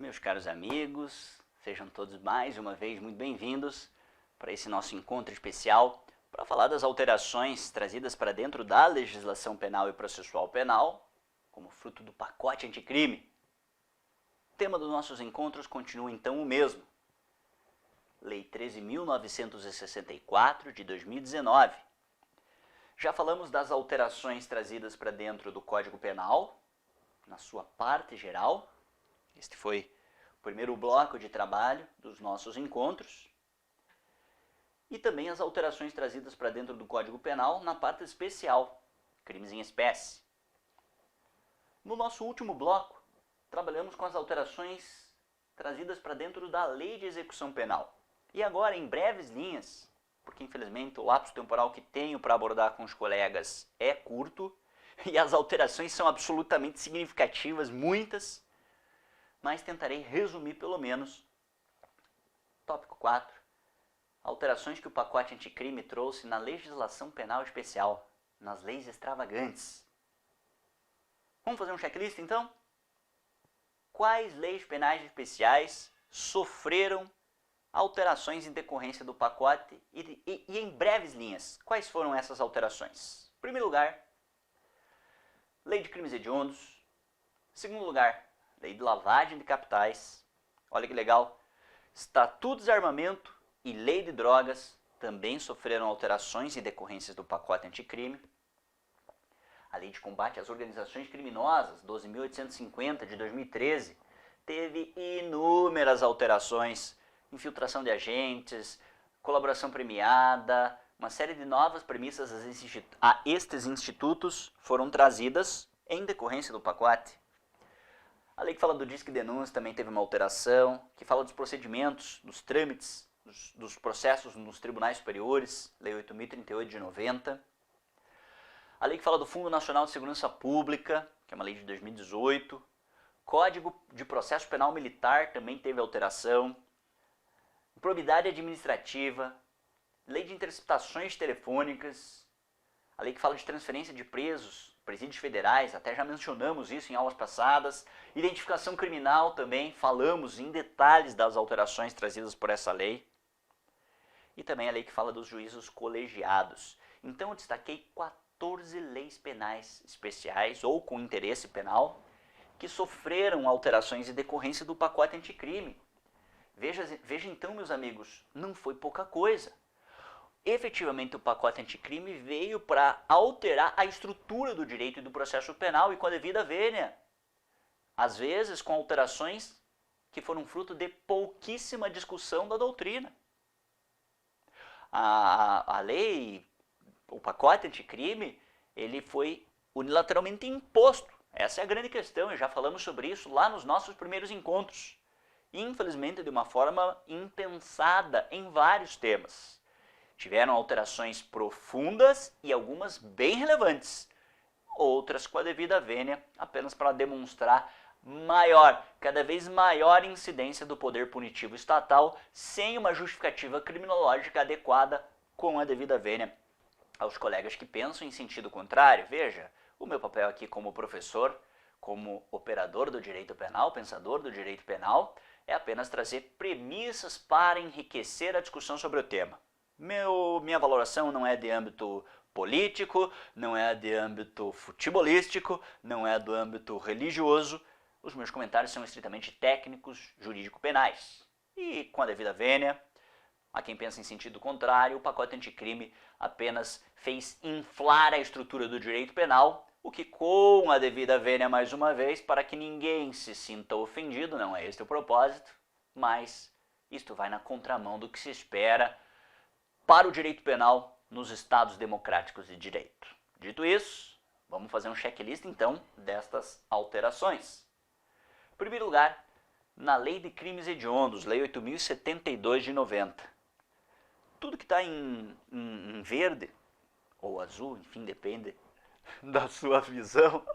meus caros amigos, sejam todos mais uma vez muito bem-vindos para esse nosso encontro especial para falar das alterações trazidas para dentro da legislação penal e processual penal, como fruto do pacote anticrime. O tema dos nossos encontros continua então o mesmo, Lei 13.964 de 2019. Já falamos das alterações trazidas para dentro do Código Penal, na sua parte geral. Este foi o primeiro bloco de trabalho dos nossos encontros. E também as alterações trazidas para dentro do Código Penal na parte especial, crimes em espécie. No nosso último bloco, trabalhamos com as alterações trazidas para dentro da Lei de Execução Penal. E agora, em breves linhas, porque infelizmente o lapso temporal que tenho para abordar com os colegas é curto, e as alterações são absolutamente significativas, muitas, mas tentarei resumir pelo menos. Tópico 4. Alterações que o pacote anticrime trouxe na legislação penal especial, nas leis extravagantes. Vamos fazer um checklist então? Quais leis penais especiais sofreram alterações em decorrência do pacote e em breves linhas, quais foram essas alterações? Em primeiro lugar, Lei de Crimes Hediondos. Em segundo lugar, Lei de Lavagem de Capitais. Olha que legal. Estatuto de Desarmamento e Lei de Drogas também sofreram alterações em decorrências do pacote anticrime. A Lei de Combate às Organizações Criminosas, 12.850 de 2013, teve inúmeras alterações. Infiltração de agentes, colaboração premiada, uma série de novas premissas a estes institutos foram trazidas em decorrência do pacote. A lei que fala do Disque Denúncia também teve uma alteração, que fala dos procedimentos, dos trâmites, dos processos nos tribunais superiores, Lei 8.038 de 90. A lei que fala do Fundo Nacional de Segurança Pública, que é uma lei de 2018. Código de Processo Penal Militar também teve alteração. Improbidade administrativa, lei de interceptações telefônicas, a lei que fala de transferência de presos, presídios federais, até já mencionamos isso em aulas passadas, identificação criminal também, falamos em detalhes das alterações trazidas por essa lei, e também a lei que fala dos juízos colegiados. Então eu destaquei 14 leis penais especiais ou com interesse penal que sofreram alterações em decorrência do pacote anticrime. Veja então, meus amigos, não foi pouca coisa. Efetivamente, o pacote anticrime veio para alterar a estrutura do direito e do processo penal e com a devida vênia. Às vezes, com alterações que foram fruto de pouquíssima discussão da doutrina. A lei, o pacote anticrime, ele foi unilateralmente imposto. Essa é a grande questão, e já falamos sobre isso lá nos nossos primeiros encontros. Infelizmente de uma forma impensada em vários temas. Tiveram alterações profundas e algumas bem relevantes, outras com a devida vênia, apenas para demonstrar cada vez maior incidência do poder punitivo estatal, sem uma justificativa criminológica adequada com a devida vênia. Aos colegas que pensam em sentido contrário, veja, o meu papel aqui como professor, como operador do direito penal, pensador do direito penal, é apenas trazer premissas para enriquecer a discussão sobre o tema. Minha valoração não é de âmbito político, não é de âmbito futebolístico, não é do âmbito religioso. Os meus comentários são estritamente técnicos, jurídico-penais. E com a devida vênia, a quem pensa em sentido contrário, o pacote anticrime apenas fez inflar a estrutura do direito penal, o que com a devida vênia, mais uma vez, para que ninguém se sinta ofendido, não é este o propósito, mas isto vai na contramão do que se espera para o direito penal nos estados democráticos de direito. Dito isso, vamos fazer um checklist então destas alterações. Em primeiro lugar, na Lei de Crimes Hediondos, Lei 8.072 de 90. Tudo que está em verde, ou azul, enfim, depende da sua visão,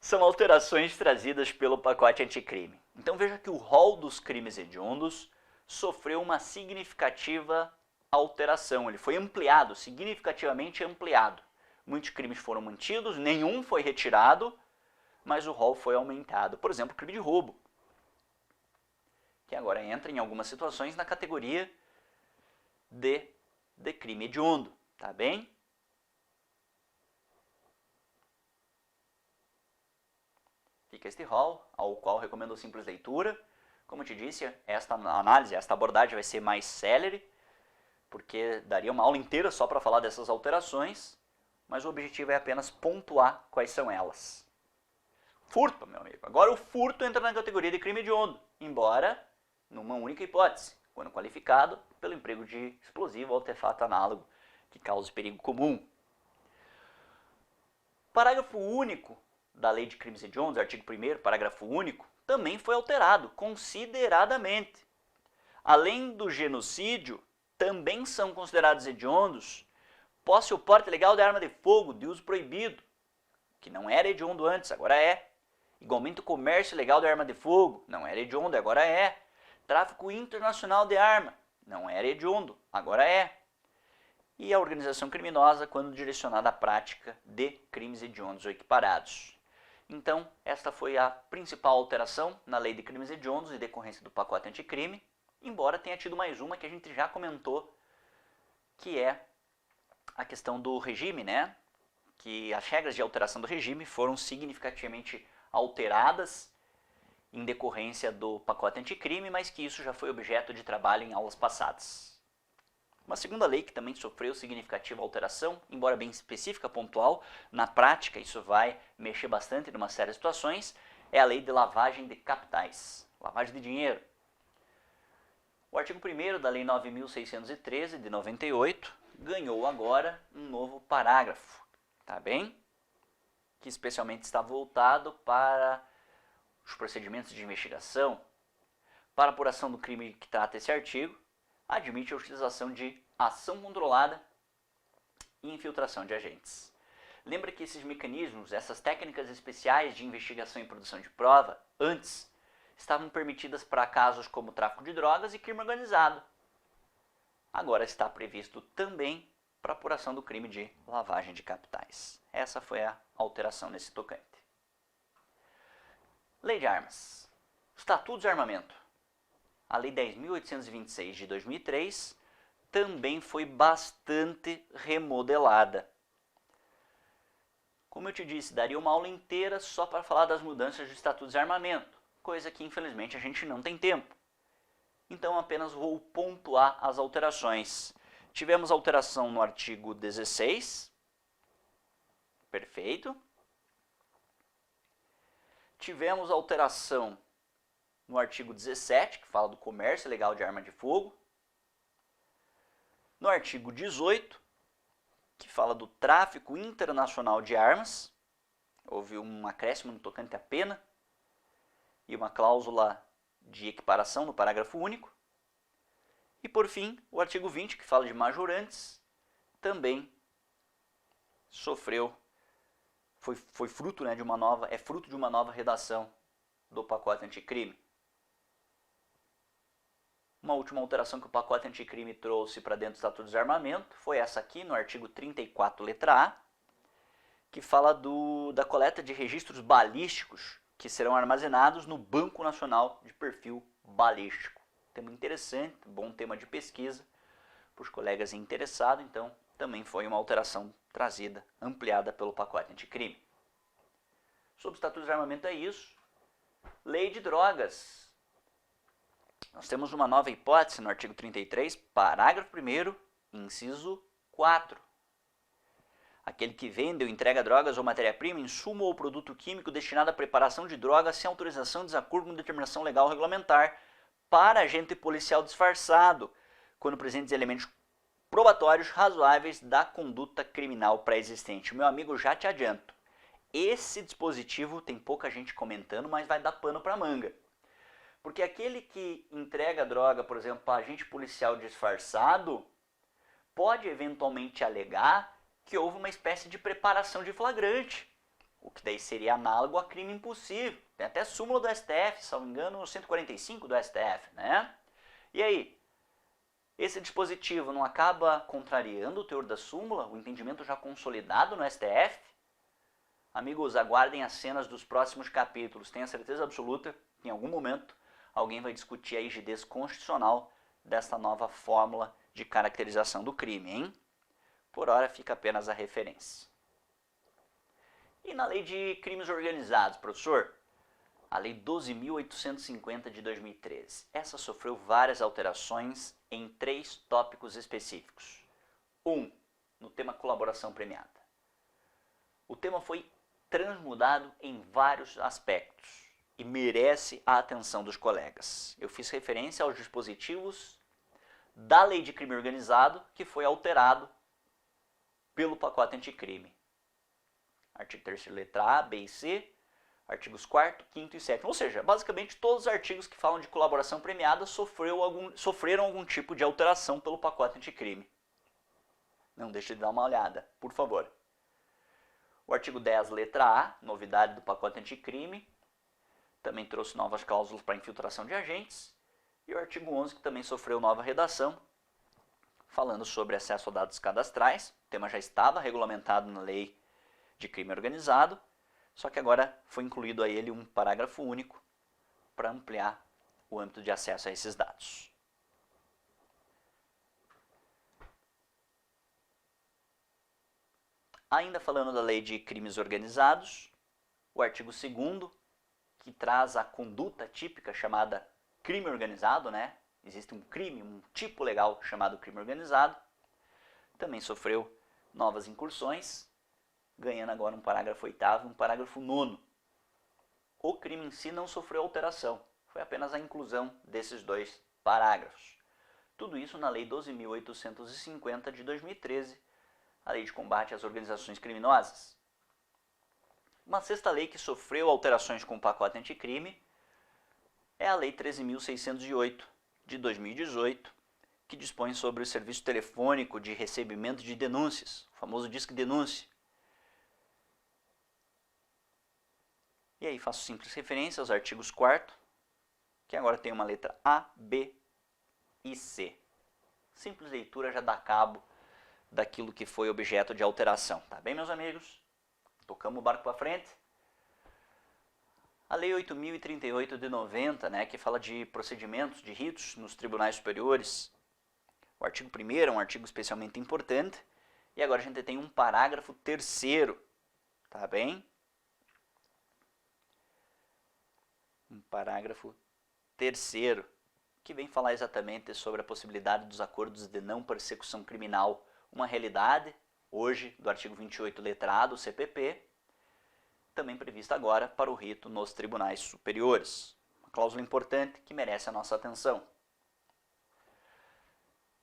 são alterações trazidas pelo pacote anticrime. Então veja que o rol dos crimes hediondos sofreu uma significativa alteração, ele foi ampliado, significativamente ampliado. Muitos crimes foram mantidos, nenhum foi retirado, mas o rol foi aumentado. Por exemplo, crime de roubo. que agora entra em algumas situações na categoria de crime hediondo, tá bem? Fica este rol, ao qual recomendo simples leitura. Como eu te disse, esta análise, esta abordagem vai ser mais célere, porque daria uma aula inteira só para falar dessas alterações, mas o objetivo é apenas pontuar quais são elas. Furto, meu amigo. Agora o furto entra na categoria de crime hediondo, embora numa única hipótese, quando qualificado pelo emprego de explosivo ou artefato análogo que cause perigo comum. Parágrafo único da Lei de Crimes Hediondos, artigo 1º, parágrafo único, também foi alterado consideradamente. Além do genocídio, também são considerados hediondos posse ou porte ilegal de arma de fogo de uso proibido, que não era hediondo antes, agora é. Igualmente o comércio ilegal de arma de fogo, não era hediondo, agora é. Tráfico internacional de arma, não era hediondo, agora é. E a organização criminosa quando direcionada à prática de crimes hediondos ou equiparados. Então, esta foi a principal alteração na Lei de Crimes Hediondos em decorrência do pacote anticrime, embora tenha tido mais uma que a gente já comentou, que é a questão do regime, né? Que as regras de alteração do regime foram significativamente alteradas em decorrência do pacote anticrime, mas que isso já foi objeto de trabalho em aulas passadas. Uma segunda lei que também sofreu significativa alteração, embora bem específica, pontual, na prática isso vai mexer bastante em uma série de situações, é a lei de lavagem de capitais, lavagem de dinheiro. O artigo 1º da Lei 9.613, de 98, ganhou agora um novo parágrafo, tá bem? Que especialmente está voltado para os procedimentos de investigação. Para a apuração do crime que trata esse artigo, admite a utilização de ação controlada e infiltração de agentes. Lembra que esses mecanismos, essas técnicas especiais de investigação e produção de prova, antes, estavam permitidas para casos como tráfico de drogas e crime organizado. Agora está previsto também para a apuração do crime de lavagem de capitais. Essa foi a alteração nesse tocante. Lei de Armas. Estatutos de Armamento. A Lei 10.826 de 2003 também foi bastante remodelada. Como eu te disse, daria uma aula inteira só para falar das mudanças de estatutos de armamento, coisa que infelizmente a gente não tem tempo. Então apenas vou pontuar as alterações. Tivemos alteração no artigo 16, perfeito. Tivemos alteração no artigo 17, que fala do comércio ilegal de arma de fogo. No artigo 18, que fala do tráfico internacional de armas. Houve um acréscimo no tocante à pena e uma cláusula de equiparação no parágrafo único. E por fim, o artigo 20, que fala de majorantes, também foi fruto, né, de uma nova redação do pacote anticrime. Uma última alteração que o pacote anticrime trouxe para dentro do Estatuto de Armamento foi essa aqui, no artigo 34, letra A, que fala da coleta de registros balísticos que serão armazenados no Banco Nacional de Perfil Balístico. Tema interessante, bom tema de pesquisa para os colegas interessados, então também foi uma alteração trazida, ampliada pelo pacote anticrime. Sobre o Estatuto de Armamento é isso. Lei de Drogas. Nós temos uma nova hipótese no artigo 33, parágrafo 1º, inciso 4. Aquele que vende ou entrega drogas ou matéria-prima, insumo ou produto químico destinado à preparação de drogas sem autorização em desacordo com determinação legal ou regulamentar para agente policial disfarçado, quando presentes elementos probatórios razoáveis da conduta criminal pré-existente. Meu amigo, já te adianto, esse dispositivo tem pouca gente comentando, mas vai dar pano para manga. Porque aquele que entrega droga, por exemplo, para agente policial disfarçado, pode eventualmente alegar que houve uma espécie de preparação de flagrante, o que daí seria análogo a crime impossível. Tem até súmula do STF, se não me engano, no 145 do STF, né? E aí, esse dispositivo não acaba contrariando o teor da súmula, o entendimento já consolidado no STF? Amigos, aguardem as cenas dos próximos capítulos. Tenha certeza absoluta que em algum momento alguém vai discutir a rigidez constitucional dessa nova fórmula de caracterização do crime, hein? Por hora fica apenas a referência. E na lei de crimes organizados, professor? A lei 12.850 de 2013. Essa sofreu várias alterações em 3 tópicos específicos. 1. No tema colaboração premiada. O tema foi transmudado em vários aspectos e merece a atenção dos colegas. Eu fiz referência aos dispositivos da lei de crime organizado que foi alterado pelo pacote anticrime. Artigo 3º, letra A, B e C, artigos 4º, 5º e 7º. Ou seja, basicamente todos os artigos que falam de colaboração premiada sofreram algum tipo de alteração pelo pacote anticrime. Não deixe de dar uma olhada, por favor. O artigo 10, letra A, novidade do pacote anticrime, também trouxe novas cláusulas para infiltração de agentes. E o artigo 11, que também sofreu nova redação, falando sobre acesso a dados cadastrais. O tema já estava regulamentado na lei de crime organizado, só que agora foi incluído a ele um parágrafo único para ampliar o âmbito de acesso a esses dados. Ainda falando da lei de crimes organizados, o artigo 2º, que traz a conduta típica chamada crime organizado, né? Existe um crime, um tipo legal chamado crime organizado, também sofreu novas incursões, ganhando agora um parágrafo 8º e um parágrafo 9º. O crime em si não sofreu alteração, foi apenas a inclusão desses 2 parágrafos. Tudo isso na lei 12.850 de 2013, a lei de combate às organizações criminosas. Uma 6ª lei que sofreu alterações com o pacote anticrime é a lei 13.608 de 2018, que dispõe sobre o serviço telefônico de recebimento de denúncias, o famoso Disque Denúncia. E aí faço simples referência aos artigos 4º, que agora tem uma letra A, B e C. Simples leitura já dá cabo daquilo que foi objeto de alteração. Tá bem, meus amigos? Tocamos o barco para frente. A lei 8.038 de 90, né, que fala de procedimentos, de ritos nos tribunais superiores. O artigo 1º é um artigo especialmente importante. E agora a gente tem um parágrafo 3º, tá bem? Um parágrafo 3º, que vem falar exatamente sobre a possibilidade dos acordos de não persecução criminal, uma realidade, hoje, do artigo 28, letra A do CPP, também prevista agora para o rito nos tribunais superiores. Uma cláusula importante que merece a nossa atenção.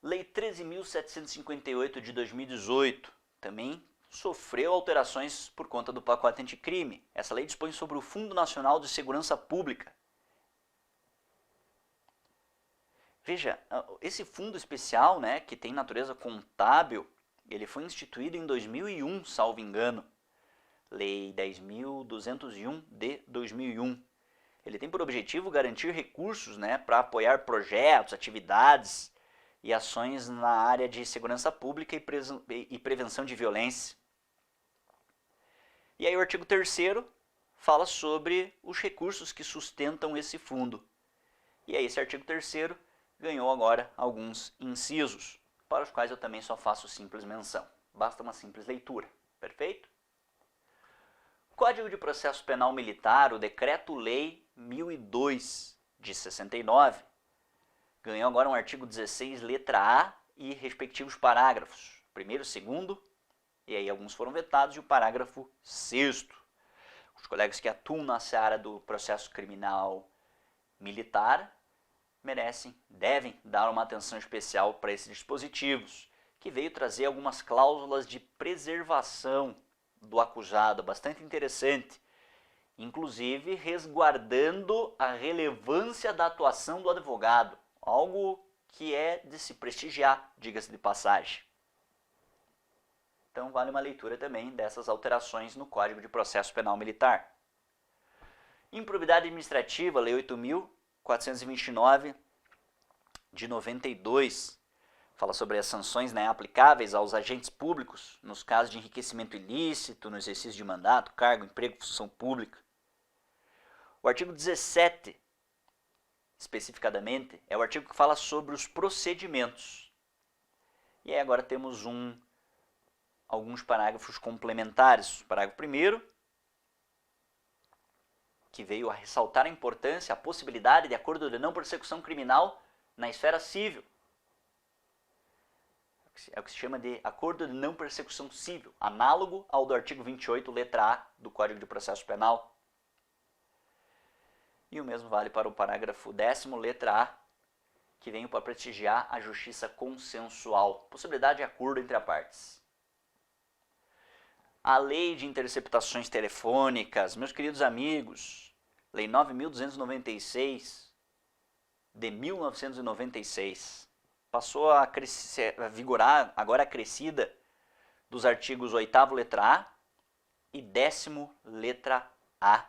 Lei 13.758 de 2018 também sofreu alterações por conta do pacote anticrime. Essa lei dispõe sobre o Fundo Nacional de Segurança Pública. Veja, esse fundo especial, né, que tem natureza contábil, ele foi instituído em 2001, salvo engano. Lei 10.201 de 2001. Ele tem por objetivo garantir recursos, né, para apoiar projetos, atividades e ações na área de segurança pública e prevenção de violência. E aí o artigo 3º fala sobre os recursos que sustentam esse fundo. E aí esse artigo 3º ganhou agora alguns incisos, para os quais eu também só faço simples menção. Basta uma simples leitura, perfeito? Código de Processo Penal Militar, o Decreto-Lei 1002 de 69, ganhou agora um artigo 16, letra A e respectivos parágrafos. 1º, 2º, e aí alguns foram vetados, e o parágrafo 6º. Os colegas que atuam na seara do processo criminal militar devem dar uma atenção especial para esses dispositivos, que veio trazer algumas cláusulas de preservação do acusado, bastante interessante, inclusive resguardando a relevância da atuação do advogado, algo que é de se prestigiar, diga-se de passagem. Então vale uma leitura também dessas alterações no Código de Processo Penal Militar. Improbidade administrativa, Lei 8.429 de 92, fala sobre as sanções, né, aplicáveis aos agentes públicos nos casos de enriquecimento ilícito, no exercício de mandato, cargo, emprego, função pública. O artigo 17 especificadamente, é o artigo que fala sobre os procedimentos. E aí agora temos alguns parágrafos complementares. O parágrafo primeiro, que veio a ressaltar a importância, a possibilidade de acordo de não persecução criminal na esfera civil. É o que se chama de acordo de não persecução civil, análogo ao do artigo 28, letra A do Código de Processo Penal. E o mesmo vale para o parágrafo 10º, letra A, que vem para prestigiar a justiça consensual, possibilidade de acordo entre as partes. A Lei de Interceptações Telefônicas, meus queridos amigos, Lei 9.296 de 1996, passou a vigorar, agora acrescida, dos artigos 8º, letra A e 10º, letra A.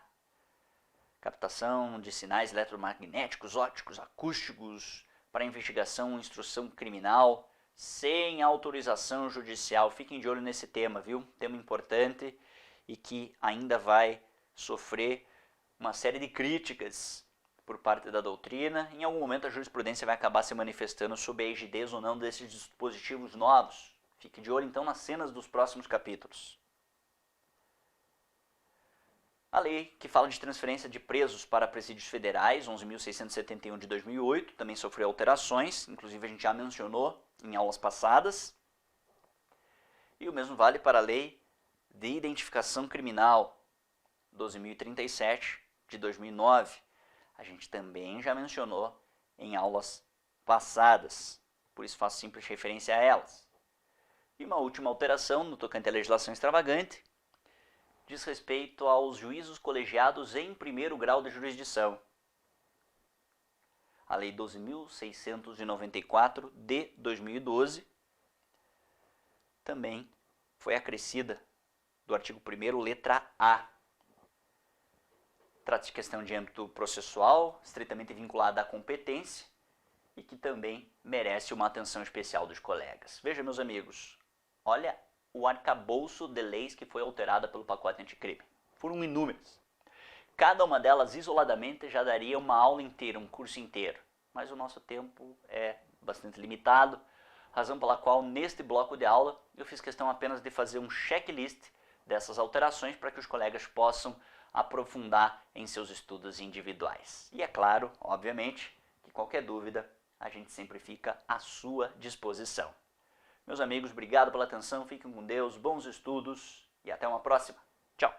Captação de sinais eletromagnéticos, ópticos, acústicos, para investigação e instrução criminal, sem autorização judicial. Fiquem de olho nesse tema, viu? Tema importante e que ainda vai sofrer uma série de críticas por parte da doutrina. Em algum momento a jurisprudência vai acabar se manifestando sobre a rigidez ou não desses dispositivos novos. Fique de olho então nas cenas dos próximos capítulos. A lei que fala de transferência de presos para presídios federais, 11.671 de 2008, também sofreu alterações, inclusive a gente já mencionou em aulas passadas. E o mesmo vale para a lei de identificação criminal, 12.037 de 2009. A gente também já mencionou em aulas passadas, por isso faço simples referência a elas. E uma última alteração no tocante à legislação extravagante, diz respeito aos juízos colegiados em primeiro grau de jurisdição. A Lei 12.694 de 2012 também foi acrescida do artigo 1º, letra A. Trata-se de questão de âmbito processual, estritamente vinculada à competência e que também merece uma atenção especial dos colegas. Veja, meus amigos, olha o arcabouço de leis que foi alterada pelo pacote anticrime. Foram inúmeras. Cada uma delas isoladamente já daria uma aula inteira, um curso inteiro. Mas o nosso tempo é bastante limitado, razão pela qual neste bloco de aula eu fiz questão apenas de fazer um checklist dessas alterações para que os colegas possam aprofundar em seus estudos individuais. E é claro, obviamente, que qualquer dúvida a gente sempre fica à sua disposição. Meus amigos, obrigado pela atenção, fiquem com Deus, bons estudos e até uma próxima. Tchau!